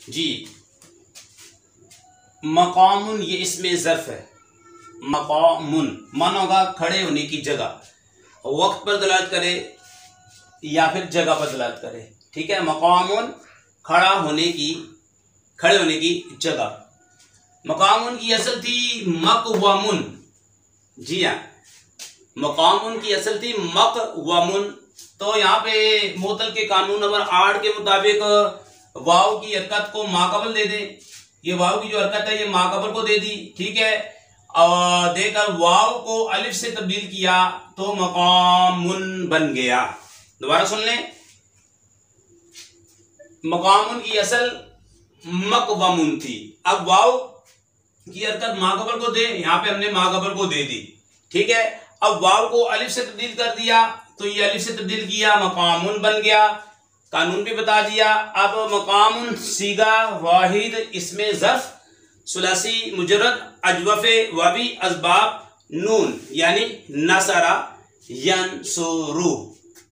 जी मकामुन ये इसमें ज़र्फ है। मकामुन माना होगा खड़े होने की जगह, वक्त पर दलालत करे या फिर जगह पर दलालत करे। ठीक है, मकामुन खड़े होने की जगह। मकामुन की असल थी मकवमुन। जी हाँ, मकामुन की असल थी मकवमुन। तो यहाँ पे मोतल के कानून नंबर 8 के मुताबिक वाव की हरकत को माकबल दे दे। ये वाव की जो हरकत है ये माकबल को दे दी। ठीक है, और देकर वाव को अलिफ से तब्दील किया तो मकामुन बन गया। दोबारा सुन लें, मकामुन की असल मकवमुन थी। अब वाव की हरकत माकबल को दे, यहाँ पे हमने माकबल को दे दी। ठीक है, अब वाव को अलिफ से तब्दील कर दिया तो ये अलिफ से तब्दील किया, मकामुन बन गया। कानून भी बता दिया। अब मकामुन सीगा वाहिद, इसमें ज़र्फ, सुलासी मुजर्रद, अजवफ़े वावी, असबाब, नून यानी नसरा यंसुरु।